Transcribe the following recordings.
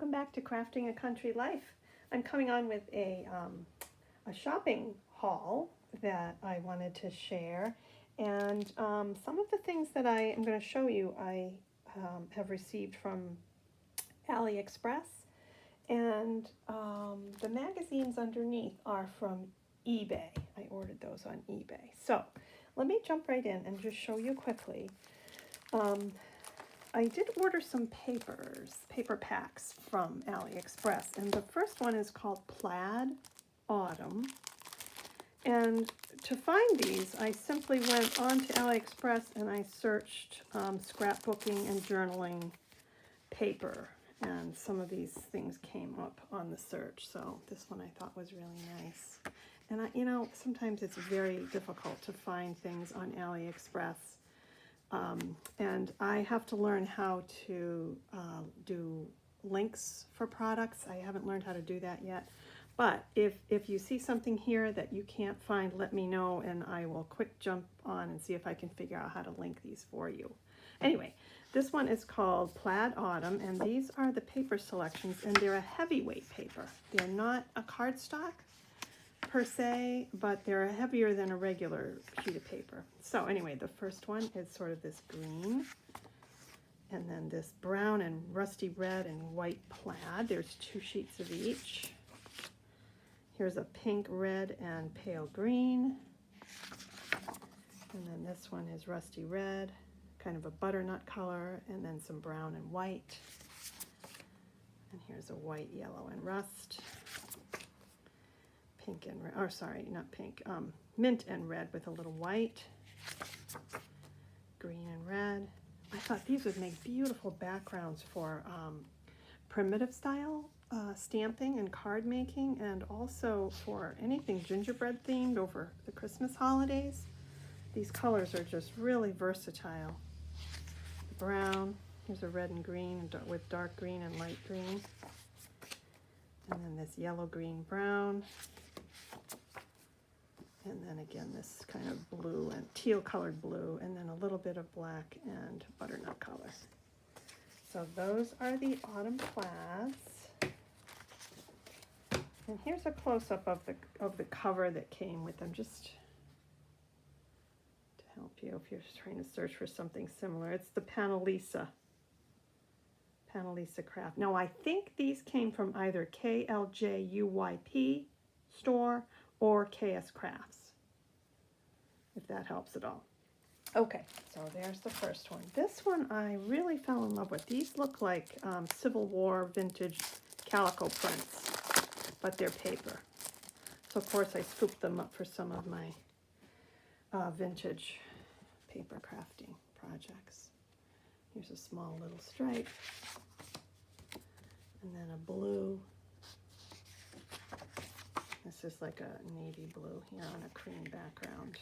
welcome back to Crafting a Country Life. I'm coming on with a shopping haul that I wanted to share, and some of the things that I am going to show you I have received from AliExpress, and the magazines underneath are from eBay. I ordered those on eBay. So let me jump right in and just show you quickly. I did order some paper packs from AliExpress, and the first one is called Plaid Autumn. And to find these, I simply went on to AliExpress and I searched scrapbooking and journaling paper, and some of these things came up on the search. So this one I thought was really nice. And you know, sometimes it's very difficult to find things on AliExpress. And I have to learn how to do links for products. I haven't learned how to do that yet. But if you see something here that you can't find, let me know and I will quick jump on and see if I can figure out how to link these for you. Anyway, this one is called Plaid Autumn, and these are the paper selections, and they're a heavyweight paper. They're not a cardstock per se, but they're heavier than a regular sheet of paper. So anyway, the first one is sort of this green, and then this brown and rusty red and white plaid. There's 2 sheets of each. Here's a pink, red, and pale green. And then this one is rusty red, kind of a butternut color, and then some brown and white. And here's a white, yellow, and rust. Pink and red, or sorry, not pink, mint and red with a little white, green and red. I thought these would make beautiful backgrounds for primitive style stamping and card making, and also for anything gingerbread themed over the Christmas holidays. These colors are just really versatile. Brown, here's a red and green with dark green and light green. And then this yellow, green, brown. And then again, this kind of blue and teal colored blue, and then a little bit of black and butternut color. So those are the autumn plaids. And here's a close-up of the cover that came with them, just to help you if you're trying to search for something similar. It's the Panalisa Craft. Now I think these came from either KLJUYP store or KS Crafts, if that helps at all. Okay, so there's the first one. This one I really fell in love with. These look like Civil War vintage calico prints, but they're paper. So of course I scooped them up for some of my vintage paper crafting projects. Here's a small little stripe, and then a blue. This is like a navy blue here on a cream background,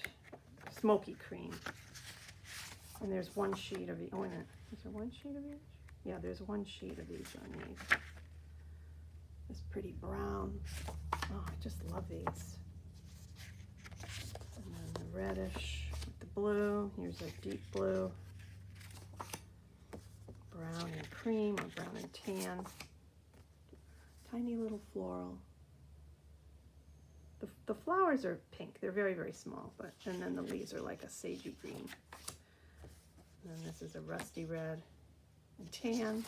smoky cream. And there's 1 sheet of each. Oh, is there 1 sheet of each? Yeah, there's 1 sheet of each on these. This pretty brown. Oh, I just love these. And then the reddish with the blue. Here's a deep blue. Brown and cream, or brown and tan. Tiny little floral. The flowers are pink. They're very, very small, and then the leaves are like a sagey green. And then this is a rusty red and tan.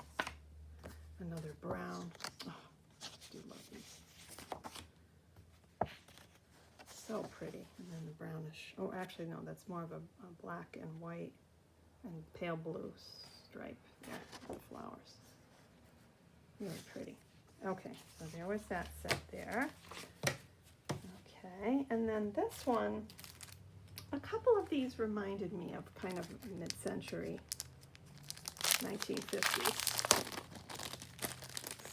Another brown. Oh, I do love these. So pretty. And then the brownish. Oh, actually, no, that's more of a black and white and pale blue stripe there for the flowers. Really pretty. Okay, so there was that set there. Okay, and then this one, a couple of these reminded me of kind of mid-century, 1950s.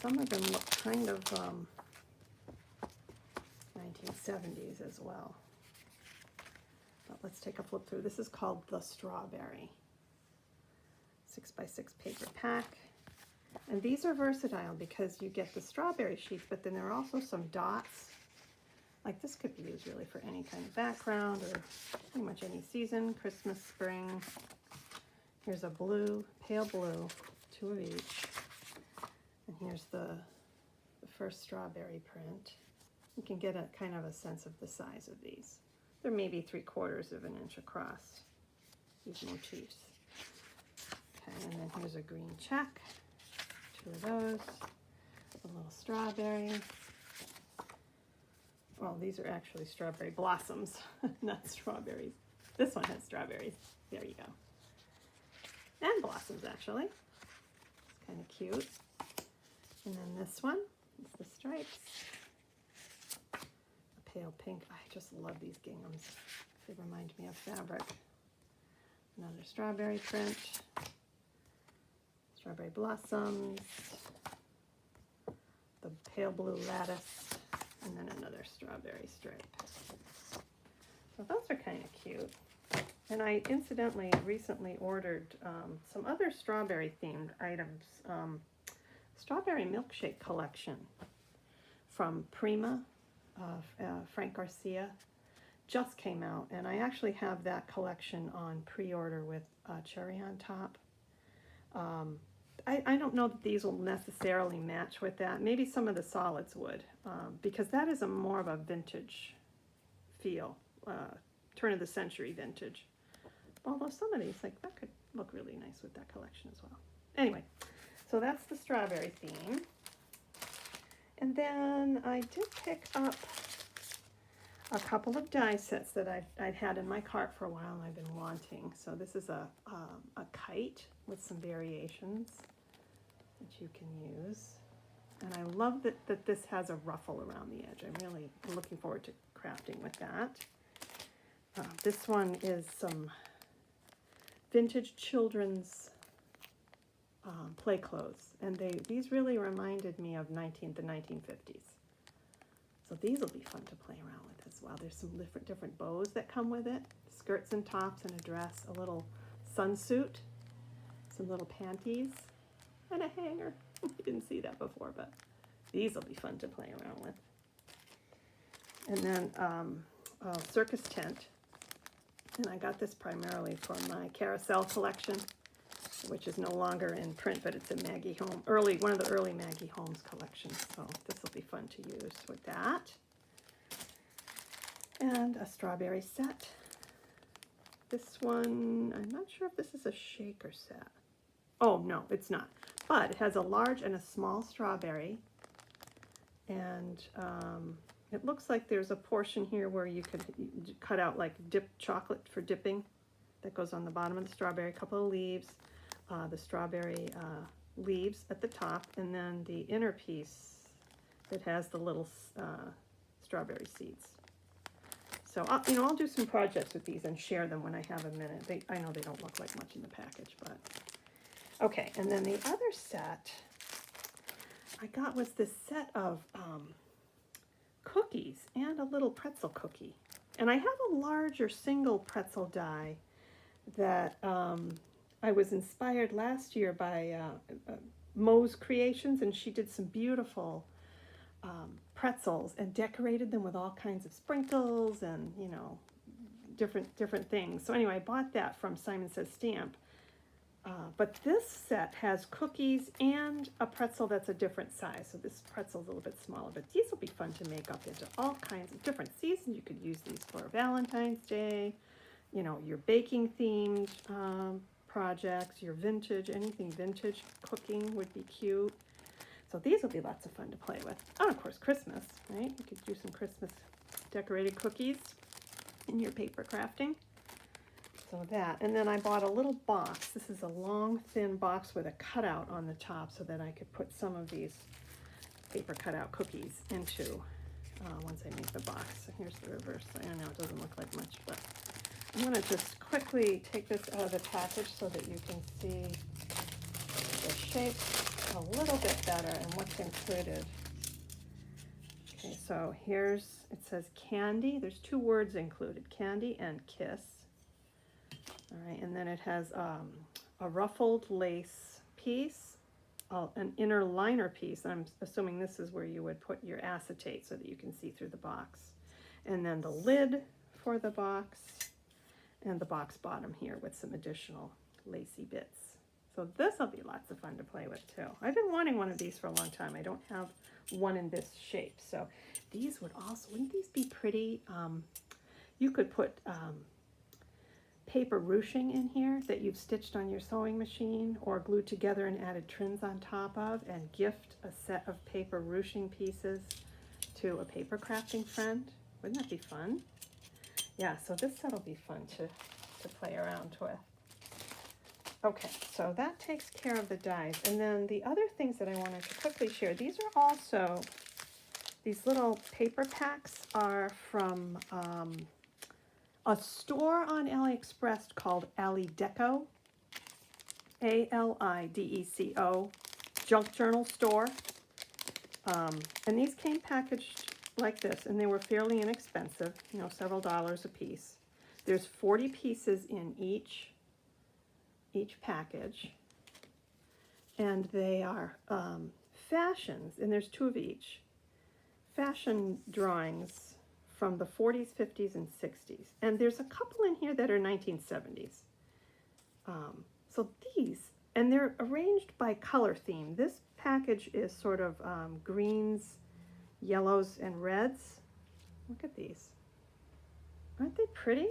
Some of them look kind of 1970s as well. But let's take a flip through. This is called the Strawberry 6x6 paper pack. And these are versatile because you get the strawberry sheets, but then there are also some dots. Like this could be used really for any kind of background or pretty much any season, Christmas, spring. Here's a blue, pale blue, 2 of each. And here's there's the first strawberry print. You can get a kind of a sense of the size of these. They're maybe 3/4 of an inch across, these motifs. Okay, and then here's a green check, 2 of those, a little strawberry. Well, these are actually strawberry blossoms, not strawberries. This one has strawberries. There you go. And blossoms, actually. It's kind of cute. And then this one is the stripes. A pale pink. I just love these ginghams. They remind me of fabric. Another strawberry print. Strawberry blossoms. The pale blue lattice. And then another strawberry stripe. So those are kind of cute. And I incidentally recently ordered some other strawberry themed items. Strawberry milkshake collection from Prima, Frank Garcia, just came out. And I actually have that collection on pre-order with cherry on top. I don't know that these will necessarily match with that. Maybe some of the solids would, because that is more of a vintage feel, turn of the century vintage. Although some of these, like, that could look really nice with that collection as well. Anyway, so that's the strawberry theme. And then I did pick up a couple of die sets that I'd had in my cart for a while and I've been wanting. So this is a kite with some variations that you can use. And I love that this has a ruffle around the edge. I'm really looking forward to crafting with that. This one is some vintage children's play clothes, and these really reminded me of the 1950s. So these will be fun to play around with as well. There's some different bows that come with it, skirts and tops and a dress, a little sunsuit, some little panties, and a hanger. You didn't see that before, but these will be fun to play around with. And then a circus tent. And I got this primarily for my carousel collection, which is no longer in print, but it's a Maggie Home, one of the early Maggie Holmes collections. So this will be fun to use with that. And a strawberry set. This one, I'm not sure if this is a shaker set. Oh, no, it's not. But it has a large and a small strawberry. And it looks like there's a portion here where you could cut out like dipped chocolate for dipping that goes on the bottom of the strawberry, a couple of leaves, the strawberry leaves at the top, and then the inner piece that has the little strawberry seeds. So I'll do some projects with these and share them when I have a minute. I know they don't look like much in the package, but okay. And then the other set I got was this set of cookies and a little pretzel cookie. And I have a larger single pretzel die that I was inspired last year by Mo's Creations, and she did some beautiful pretzels and decorated them with all kinds of sprinkles and, different things. So anyway, I bought that from Simon Says Stamp. But this set has cookies and a pretzel that's a different size. So this pretzel's a little bit smaller, but these will be fun to make up into all kinds of different seasons. You could use these for Valentine's Day, your baking themed projects, your vintage, anything vintage cooking would be cute. So these will be lots of fun to play with. Oh, of course, Christmas, right? You could do some Christmas decorated cookies in your paper crafting. So that, and then I bought a little box. This is a long, thin box with a cutout on the top so that I could put some of these paper cutout cookies into once I make the box. So here's the reverse. I know it doesn't look like much, but I'm going to just quickly take this out of the package so that you can see the shape a little bit better and what's included. Okay, so it says candy. There's 2 words included, candy and kiss. All right, and then it has a ruffled lace piece, an inner liner piece. I'm assuming this is where you would put your acetate so that you can see through the box. And then the lid for the box, and the box bottom here with some additional lacy bits. So this will be lots of fun to play with too. I've been wanting one of these for a long time. I don't have one in this shape. So these would also, wouldn't these be pretty? You could put paper ruching in here that you've stitched on your sewing machine or glued together and added trims on top of, and gift a set of paper ruching pieces to a paper crafting friend. Wouldn't that be fun? Yeah, so this set will be fun to play around with. Okay, so that takes care of the dies. And then the other things that I wanted to quickly share, these are also, these little paper packs are from a store on AliExpress called AliDeco, ALIDECO, junk journal store. And these came packaged like this, and they were fairly inexpensive, you know, several dollars a piece. There's 40 pieces in each package, and they are fashions, and there's 2 of each. Fashion drawings from the 40s, 50s, and 60s. And there's a couple in here that are 1970s. So these, and they're arranged by color theme. This package is sort of greens, yellows, and reds. Look at these. Aren't they pretty?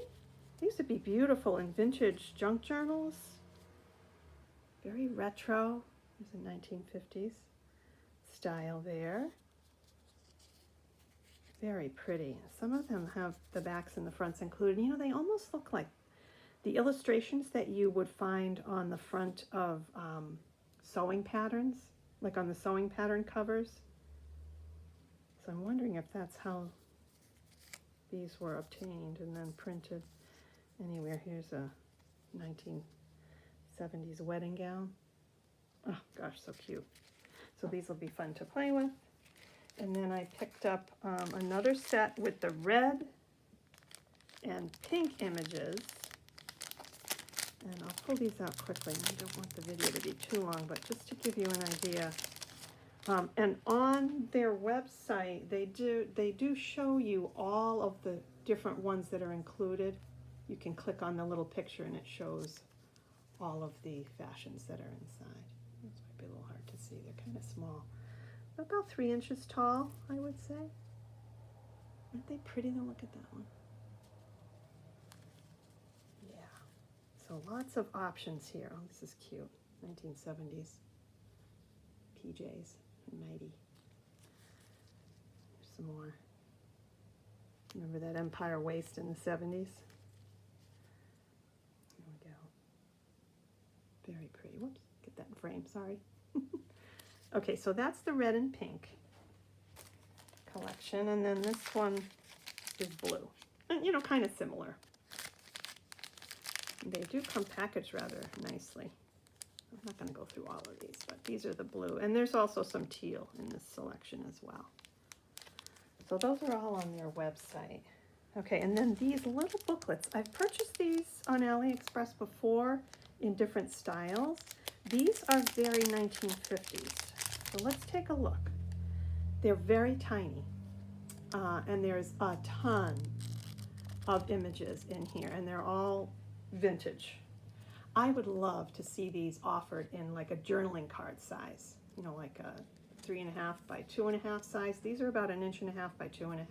These would be beautiful in vintage junk journals. Very retro. There's a 1950s style there. Very pretty. Some of them have the backs and the fronts included. You know, they almost look like the illustrations that you would find on the front of sewing patterns, like on the sewing pattern covers. So I'm wondering if that's how these were obtained and then printed anywhere. Here's a 1970s wedding gown. Oh gosh, so cute. So these will be fun to play with. And then I picked up another set with the red and pink images. And I'll pull these out quickly. I don't want the video to be too long, but just to give you an idea. And on their website, they do show you all of the different ones that are included. You can click on the little picture and it shows all of the fashions that are inside. This might be a little hard to see. They're kind of small. About 3 inches tall, I would say. Aren't they pretty though? Look at that one. Yeah. So lots of options here. Oh, this is cute. 1970s PJs and nightie. There's some more. Remember that Empire waist in the 70s? There we go. Very pretty. Whoops, get that in frame, sorry. Okay, so that's the red and pink collection, and then this one is blue. And, you know, kind of similar. They do come packaged rather nicely. I'm not going to go through all of these, but these are the blue. And there's also some teal in this selection as well. So those are all on their website. Okay, and then these little booklets. I've purchased these on AliExpress before in different styles. These are very 1950s. So let's take a look. They're very tiny, and there's a ton of images in here, and they're all vintage. I would love to see these offered in like a journaling card size, you know, like a 3.5 by 2.5 size. These are about 1.5 inches by 2.5.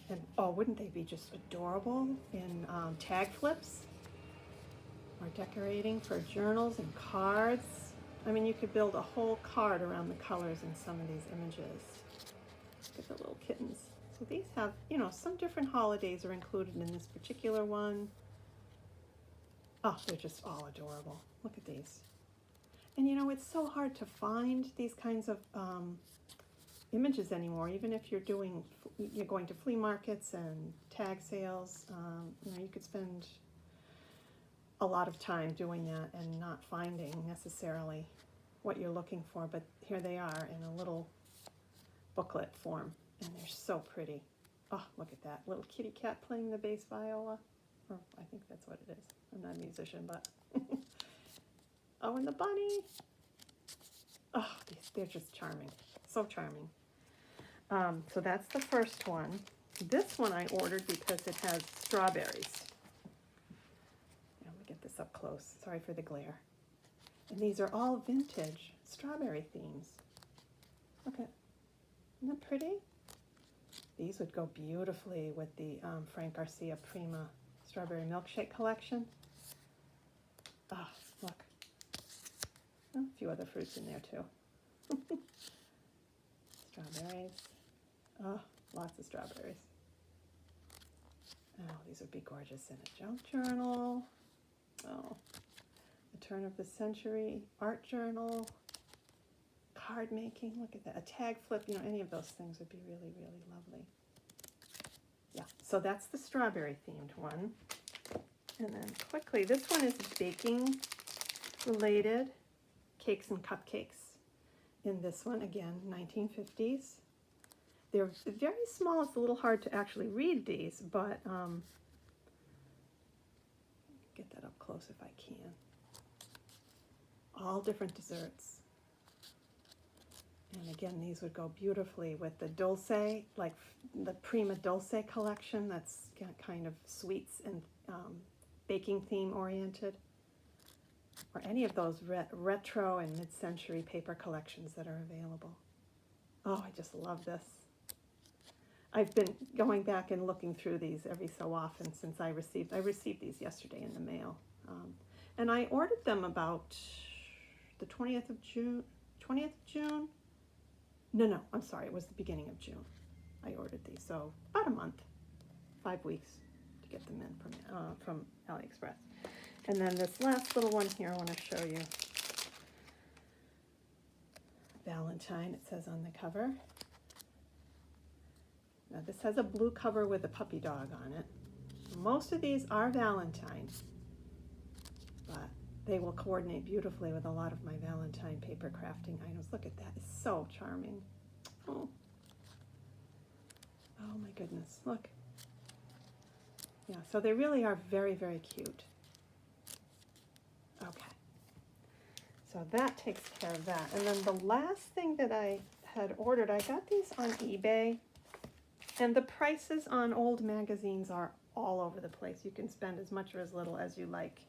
And oh, wouldn't they be just adorable in tag flips or decorating for journals and cards? I mean, you could build a whole card around the colors in some of these images. Look at the little kittens. So these have, you know, some different holidays are included in this particular one. Oh, they're just all adorable. Look at these. And you know, it's so hard to find these kinds of images anymore, even if you're going to flea markets and tag sales. You know, you could spend a lot of time doing that and not finding necessarily what you're looking for, but here they are in a little booklet form, and they're so pretty. Oh, look at that little kitty cat playing the bass viola. Or I think that's what it is. I'm not a musician, but oh, and the bunny. Oh, they're just charming. So charming. So that's the first one. This one I ordered because it has strawberries. Let me get this up close. Sorry for the glare. And these are all vintage strawberry themes. Look at, isn't that pretty? These would go beautifully with the Frank Garcia Prima Strawberry Milkshake collection. Ah, look. Oh, a few other fruits in there too. Strawberries. Oh, lots of strawberries. Oh, these would be gorgeous in a junk journal. Oh, the turn of the century art journal. Card making, look at that. A tag flip, you know, any of those things would be really, really lovely. Yeah, so that's the strawberry themed one. And then quickly, this one is baking related, cakes and cupcakes. In this one, again, 1950s. They're very small. It's a little hard to actually read these, but get that up close if I can. All different desserts. And again, these would go beautifully with the dulce, like the Prima Dulce collection. That's kind of sweets and baking theme oriented. Or any of those retro and mid-century paper collections that are available. Oh, I just love this. I've been going back and looking through these every so often since I received these yesterday in the mail. And I ordered them about the 20th of June. No, I'm sorry, it was the beginning of June. I ordered these, so about a month, 5 weeks to get them in from AliExpress. And then this last little one here I want to show you. Valentine, it says on the cover. Now this has a blue cover with a puppy dog on it. Most of these are Valentine, but they will coordinate beautifully with a lot of my Valentine paper crafting items. Look at that, it's so charming. Oh, oh my goodness, look. Yeah, so they really are very, very cute. Okay, so that takes care of that. And then the last thing that I had ordered, I got these on eBay. And the prices on old magazines are all over the place. You can spend as much or as little as you like.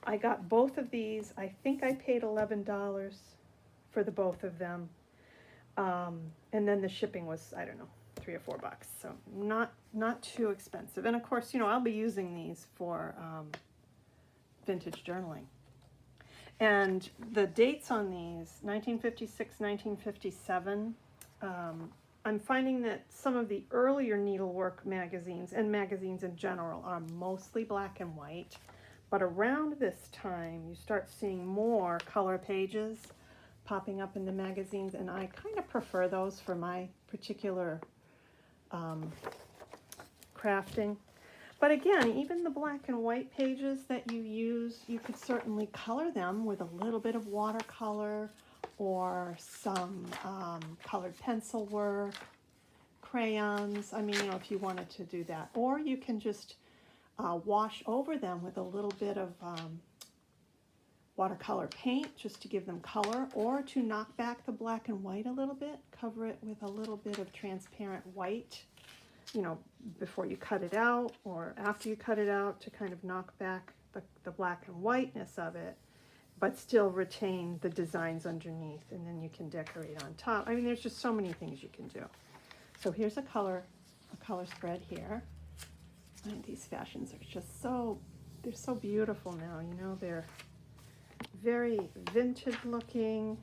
I got both of these. I think I paid $11 for the both of them. And then the shipping was, I don't know, $3 or $4. So not too expensive. And of course, you know, I'll be using these for vintage journaling. And the dates on these, 1956, 1957, I'm finding that some of the earlier needlework magazines and magazines in general are mostly black and white, but around this time you start seeing more color pages popping up in the magazines, and I kind of prefer those for my particular crafting. But again, even the black and white pages that you use, you could certainly color them with a little bit of watercolor or some colored pencil work, crayons. I mean, you know, if you wanted to do that. Or you can just wash over them with a little bit of watercolor paint just to give them color, or to knock back the black and white a little bit, cover it with a little bit of transparent white, you know, before you cut it out or after you cut it out, to kind of knock back the black and whiteness of it, but still retain the designs underneath, and then you can decorate on top. I mean, there's just so many things you can do. So here's a color spread here. And these fashions are just they're so beautiful now, you know, they're very vintage looking.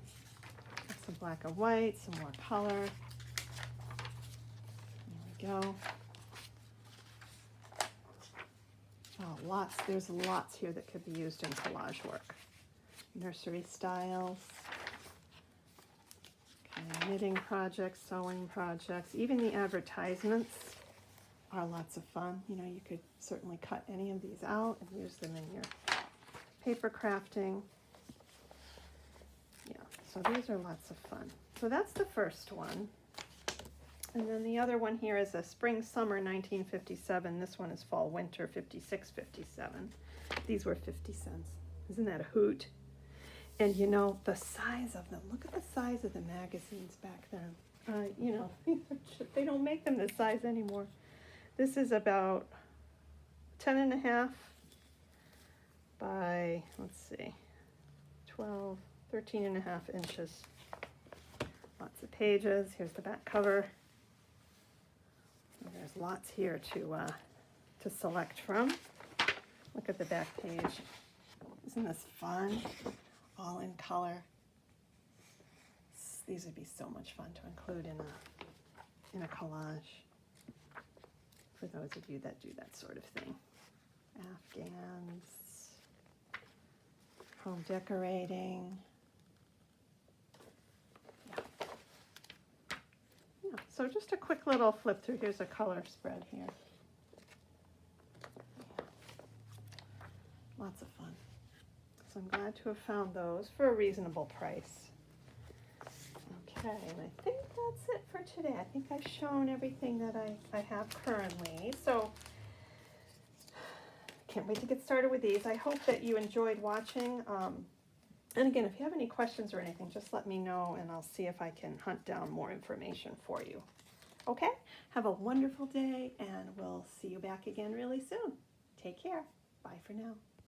Some black and white, some more color. There we go. Oh, there's lots here that could be used in collage work. Nursery styles, kind of knitting projects, sewing projects, even the advertisements are lots of fun. You know, you could certainly cut any of these out and use them in your paper crafting. Yeah, so these are lots of fun. So that's the first one. And then the other one here is a spring summer 1957. This one is fall winter 56, 57. These were 50 cents. Isn't that a hoot? And you know, the size of them, look at the size of the magazines back then. You know, they don't make them this size anymore. This is about 10.5 by, let's see, 12, 13.5 inches. Lots of pages. Here's the back cover. And there's lots here to select from. Look at the back page. Isn't this fun? All in color. These would be so much fun to include in a collage for those of you that do that sort of thing. Afghans, home decorating. Yeah, so just a quick little flip through. Here's a color spread here. Yeah. Lots of fun. So I'm glad to have found those for a reasonable price. Okay, and I think that's it for today. I think I've shown everything that I have currently. So can't wait to get started with these. I hope that you enjoyed watching. And again, if you have any questions or anything, just let me know and I'll see if I can hunt down more information for you. Okay, have a wonderful day and we'll see you back again really soon. Take care. Bye for now.